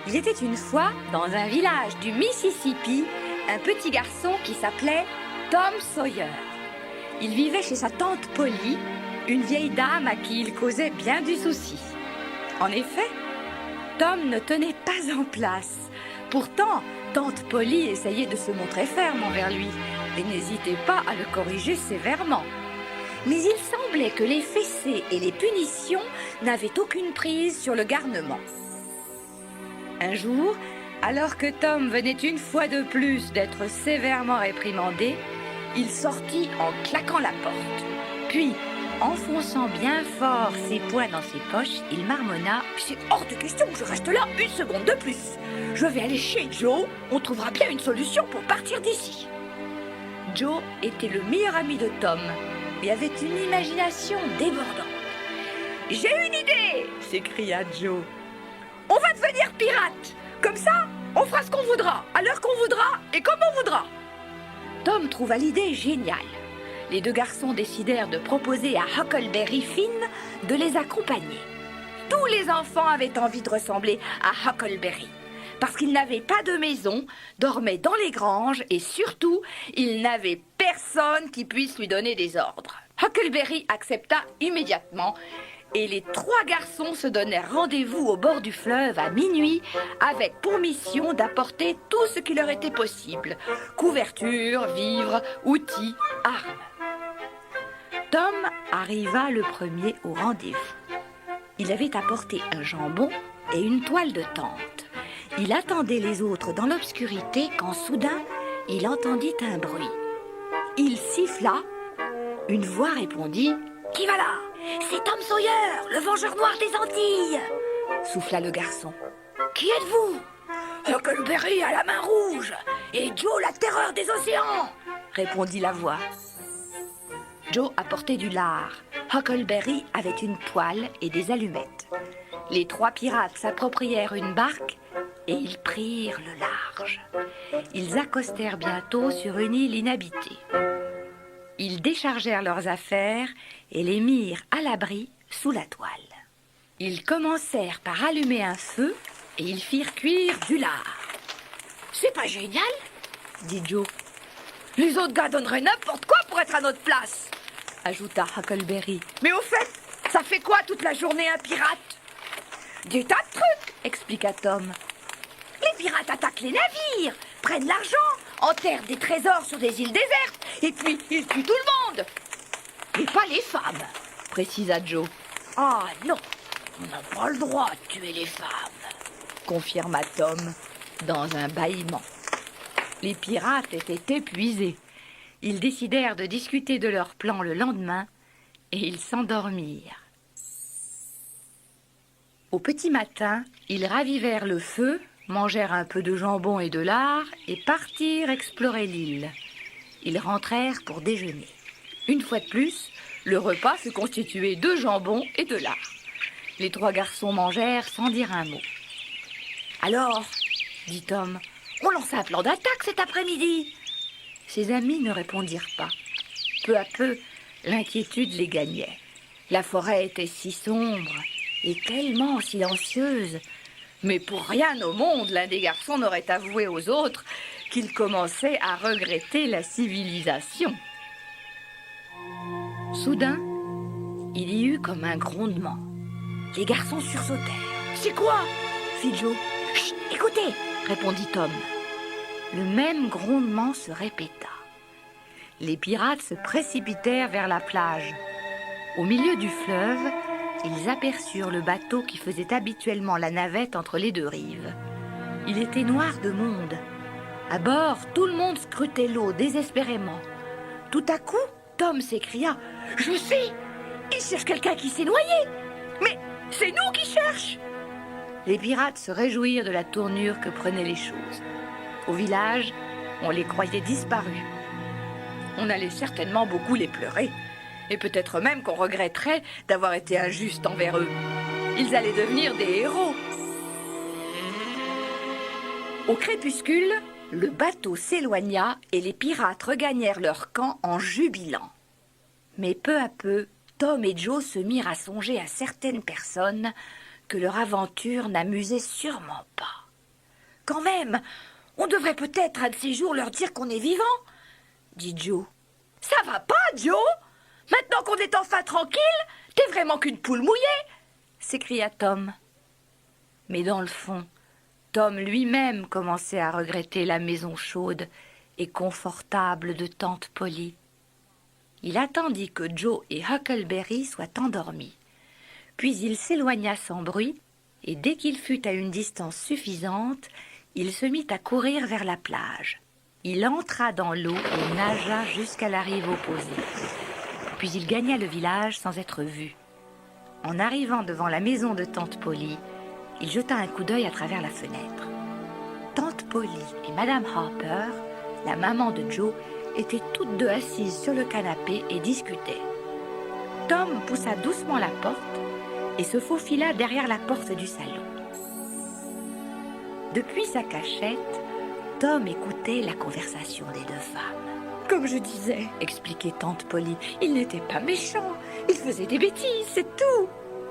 Il était une fois, dans un village du Mississippi, un petit garçon qui s'appelait Tom Sawyer. Il vivait chez sa tante Polly, une vieille dame à qui il causait bien du souci. En effet, Tom ne tenait pas en place. Pourtant, tante Polly essayait de se montrer ferme envers lui et n'hésitait pas à le corriger sévèrement. Mais il semblait que les fessées et les punitions n'avaient aucune prise sur le garnement. Un jour, alors que Tom venait une fois de plus d'être sévèrement réprimandé, il sortit en claquant la porte. Puis, enfonçant bien fort ses poings dans ses poches, il marmonna « C'est hors de question que je reste là une seconde de plus. Je vais aller chez Joe, on trouvera bien une solution pour partir d'ici. » Joe était le meilleur ami de Tom et avait une imagination débordante. « J'ai une idée !» s'écria Joe. « On va devenir pirate. Comme ça, on fera ce qu'on voudra, à l'heure qu'on voudra et comme on voudra. » Tom trouva l'idée géniale. Les deux garçons décidèrent de proposer à Huckleberry Finn de les accompagner. Tous les enfants avaient envie de ressembler à Huckleberry, parce qu'ils n'avaient pas de maison, dormaient dans les granges et surtout, ils n'avaient personne qui puisse lui donner des ordres. Huckleberry accepta immédiatement et les trois garçons se donnèrent rendez-vous au bord du fleuve à minuit avec pour mission d'apporter tout ce qui leur était possible. Couverture, vivres, outils, armes. Tom arriva le premier au rendez-vous. Il avait apporté un jambon et une toile de tente. Il attendait les autres dans l'obscurité quand soudain, il entendit un bruit. Il siffla. Une voix répondit « Qui va là ? C'est Tom Sawyer, le vengeur noir des Antilles !» souffla le garçon. « Qui êtes-vous ? » « Huckleberry à la main rouge et Joe la terreur des océans !» répondit la voix. Joe apportait du lard. Huckleberry avait une poêle et des allumettes. Les trois pirates s'approprièrent une barque et ils prirent le large. Ils accostèrent bientôt sur une île inhabitée. Ils déchargèrent leurs affaires et les mirent à l'abri sous la toile. Ils commencèrent par allumer un feu et ils firent cuire du lard. « C'est pas génial ?» dit Joe. « Les autres gars donneraient n'importe quoi pour être à notre place !» ajouta Huckleberry. « Mais au fait, ça fait quoi toute la journée un pirate ?»« Des tas de trucs !» expliqua Tom. « Les pirates attaquent les navires, prennent l'argent, enterrent des trésors sur des îles désertes, et puis ils tuent tout le monde !»« Et pas les femmes !» précisa Joe. « Ah non, on n'a pas le droit de tuer les femmes !» confirma Tom dans un bâillement. Les pirates étaient épuisés. Ils décidèrent de discuter de leur plan le lendemain et ils s'endormirent. Au petit matin, ils ravivèrent le feu, mangèrent un peu de jambon et de lard et partirent explorer l'île. Ils rentrèrent pour déjeuner. Une fois de plus, le repas fut constitué de jambon et de lard. Les trois garçons mangèrent sans dire un mot. « Alors, dit Tom, on lance un plan d'attaque cet après-midi !» Ses amis ne répondirent pas. Peu à peu, l'inquiétude les gagnait. La forêt était si sombre et tellement silencieuse. Mais pour rien au monde, l'un des garçons n'aurait avoué aux autres qu'il commençait à regretter la civilisation. Soudain, il y eut comme un grondement. Les garçons sursautèrent. « C'est quoi ?» fit Joe. « Chut, écoutez !» répondit Tom. Le même grondement se répéta. Les pirates se précipitèrent vers la plage. Au milieu du fleuve, ils aperçurent le bateau qui faisait habituellement la navette entre les deux rives. Il était noir de monde. À bord, tout le monde scrutait l'eau désespérément. Tout à coup, Tom s'écria « Je sais, ils cherchent quelqu'un qui s'est noyé. Mais c'est nous qui cherchent !» Les pirates se réjouirent de la tournure que prenaient les choses. Au village, on les croyait disparus. On allait certainement beaucoup les pleurer, et peut-être même qu'on regretterait d'avoir été injuste envers eux. Ils allaient devenir des héros. Au crépuscule, le bateau s'éloigna et les pirates regagnèrent leur camp en jubilant. Mais peu à peu, Tom et Joe se mirent à songer à certaines personnes que leur aventure n'amusait sûrement pas. Quand même, on devrait peut-être un de ces jours leur dire qu'on est vivant, dit Joe. Ça va pas, Joe? Maintenant qu'on est enfin tranquille, t'es vraiment qu'une poule mouillée, s'écria Tom. Mais dans le fond, Tom lui-même commençait à regretter la maison chaude et confortable de tante Polly. Il attendit que Joe et Huckleberry soient endormis. Puis il s'éloigna sans bruit, et dès qu'il fut à une distance suffisante, il se mit à courir vers la plage. Il entra dans l'eau et nagea jusqu'à la rive opposée. Puis il gagna le village sans être vu. En arrivant devant la maison de tante Polly, il jeta un coup d'œil à travers la fenêtre. Tante Polly et Madame Harper, la maman de Joe, étaient toutes deux assises sur le canapé et discutaient. Tom poussa doucement la porte et se faufila derrière la porte du salon. Depuis sa cachette, Tom écoutait la conversation des deux femmes. Comme je disais, expliquait tante Polly, il n'était pas méchant, il faisait des bêtises, c'est tout.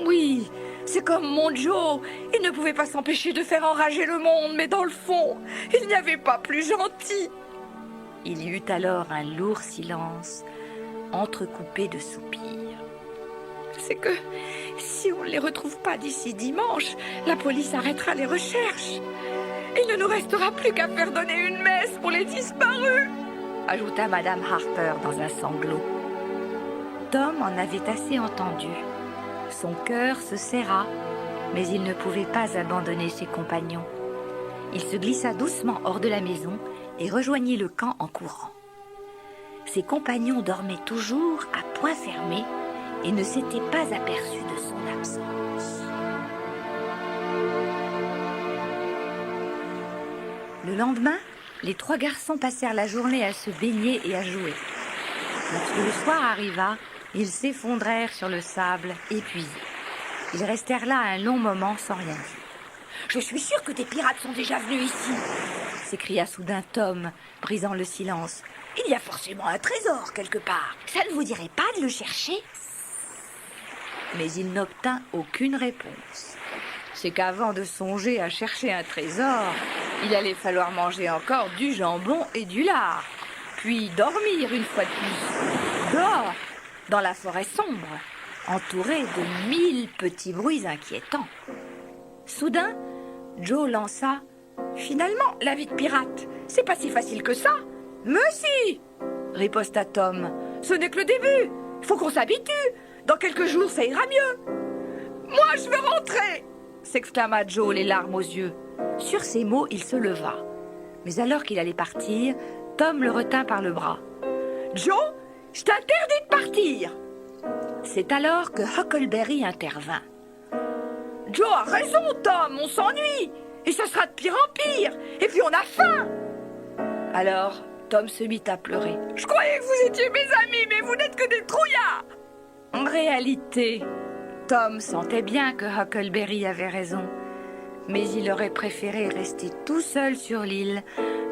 Oui, c'est comme mon Joe, il ne pouvait pas s'empêcher de faire enrager le monde, mais dans le fond, il n'y avait pas plus gentil. Il y eut alors un lourd silence, entrecoupé de soupirs. C'est que si on ne les retrouve pas d'ici dimanche, la police arrêtera les recherches. Il ne nous restera plus qu'à faire donner une messe pour les disparus, ajouta Madame Harper dans un sanglot. Tom en avait assez entendu. Son cœur se serra, mais il ne pouvait pas abandonner ses compagnons. Il se glissa doucement hors de la maison et rejoignit le camp en courant. Ses compagnons dormaient toujours à poings fermés et ne s'étaient pas aperçus de son absence. Le lendemain, les trois garçons passèrent la journée à se baigner et à jouer. Lorsque le soir arriva, ils s'effondrèrent sur le sable, épuisés. Ils restèrent là un long moment sans rien dire. « Je suis sûre que des pirates sont déjà venus ici !» s'écria soudain Tom, brisant le silence. « Il y a forcément un trésor quelque part. Ça ne vous dirait pas de le chercher ?» Mais il n'obtint aucune réponse. C'est qu'avant de songer à chercher un trésor, il allait falloir manger encore du jambon et du lard, puis dormir une fois de plus, dehors, dans la forêt sombre, entouré de 1000 petits bruits inquiétants. Soudain, Joe lança « Finalement, la vie de pirate, c'est pas si facile que ça !»« Mais si !» riposta Tom. « Ce n'est que le début. Il faut qu'on s'habitue. Dans quelques jours, ça ira mieux. »« Moi, je veux rentrer !» s'exclama Joe, les larmes aux yeux. Sur ces mots, il se leva. Mais alors qu'il allait partir, Tom le retint par le bras. « Joe, je t'interdis de partir !» C'est alors que Huckleberry intervint. « Joe a raison, Tom, on s'ennuie, et ça sera de pire en pire, et puis on a faim !» Alors, Tom se mit à pleurer. « Je croyais que vous étiez mes amis, mais vous n'êtes que des trouillards !» En réalité, Tom sentait bien que Huckleberry avait raison, mais il aurait préféré rester tout seul sur l'île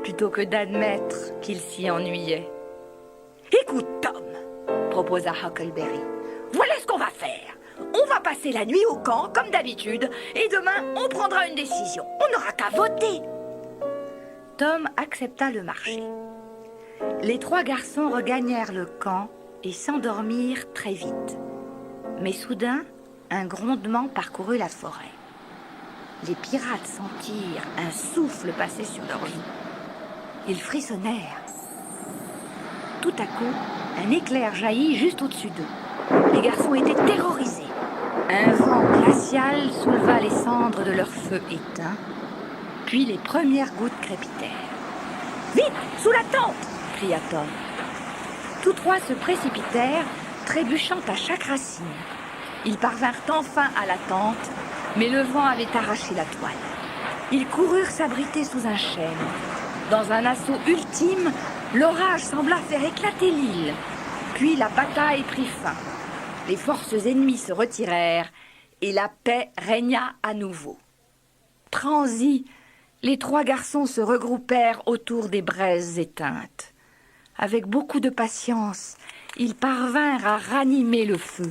plutôt que d'admettre qu'il s'y ennuyait. « Écoute, Tom, » proposa Huckleberry, « voilà ce qu'on va faire. On va passer la nuit au camp, comme d'habitude, et demain, on prendra une décision. On n'aura qu'à voter. » Tom accepta le marché. Les trois garçons regagnèrent le camp et s'endormirent très vite. Mais soudain, un grondement parcourut la forêt. Les pirates sentirent un souffle passer sur leurs joues. Ils frissonnèrent. Tout à coup, un éclair jaillit juste au-dessus d'eux. Les garçons étaient terrorisés. Un vent glacial souleva les cendres de leur feu éteint, puis les premières gouttes crépitèrent. « Vite, sous la tente !» cria Tom. Tous trois se précipitèrent, trébuchant à chaque racine. Ils parvinrent enfin à la tente, mais le vent avait arraché la toile. Ils coururent s'abriter sous un chêne. Dans un assaut ultime, l'orage sembla faire éclater l'île. Puis la bataille prit fin. Les forces ennemies se retirèrent et la paix régna à nouveau. Transis, les trois garçons se regroupèrent autour des braises éteintes. Avec beaucoup de patience, ils parvinrent à ranimer le feu.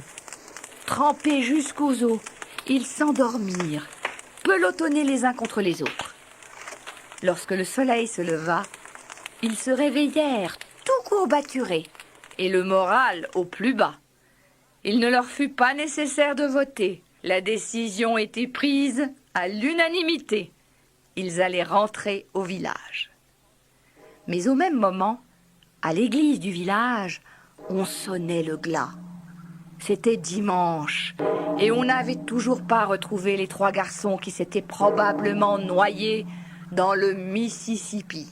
Trempés jusqu'aux os, ils s'endormirent, pelotonnés les uns contre les autres. Lorsque le soleil se leva, ils se réveillèrent tout courbaturés et le moral au plus bas. Il ne leur fut pas nécessaire de voter. La décision était prise à l'unanimité. Ils allaient rentrer au village. Mais au même moment, à l'église du village, on sonnait le glas. C'était dimanche et on n'avait toujours pas retrouvé les 3 garçons qui s'étaient probablement noyés dans le Mississippi.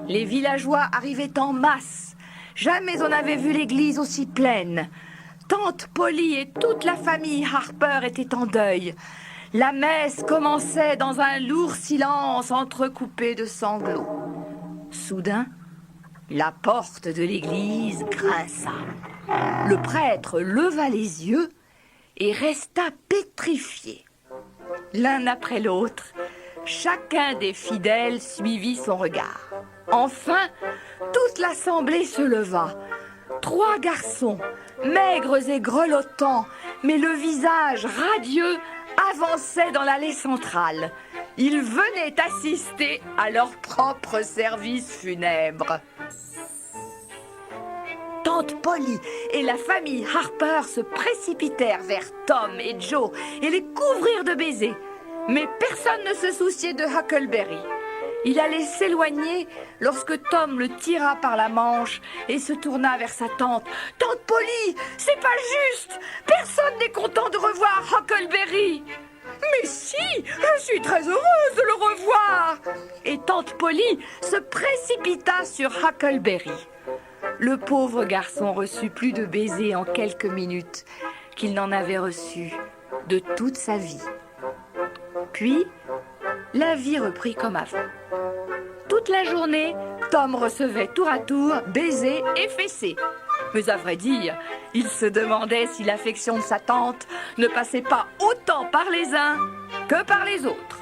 Les villageois arrivaient en masse. Jamais on n'avait vu l'église aussi pleine. Tante Polly et toute la famille Harper étaient en deuil. La messe commençait dans un lourd silence entrecoupé de sanglots. Soudain, la porte de l'église grinça. Le prêtre leva les yeux et resta pétrifié. L'un après l'autre, chacun des fidèles suivit son regard. Enfin, toute l'assemblée se leva. 3 garçons, maigres et grelottants, mais le visage radieux, avançaient dans l'allée centrale. Ils venaient assister à leur propre service funèbre. Tante Polly et la famille Harper se précipitèrent vers Tom et Joe et les couvrirent de baisers. Mais personne ne se souciait de Huckleberry. Il allait s'éloigner lorsque Tom le tira par la manche et se tourna vers sa tante. « Tante Polly, c'est pas juste! Personne n'est content de revoir Huckleberry !»« Mais si, je suis très heureuse de le revoir !» Et tante Polly se précipita sur Huckleberry. Le pauvre garçon reçut plus de baisers en quelques minutes qu'il n'en avait reçu de toute sa vie. Puis, la vie reprit comme avant. Toute la journée, Tom recevait tour à tour baisers et fessées. Mais à vrai dire, il se demandait si l'affection de sa tante ne passait pas autant par les uns que par les autres.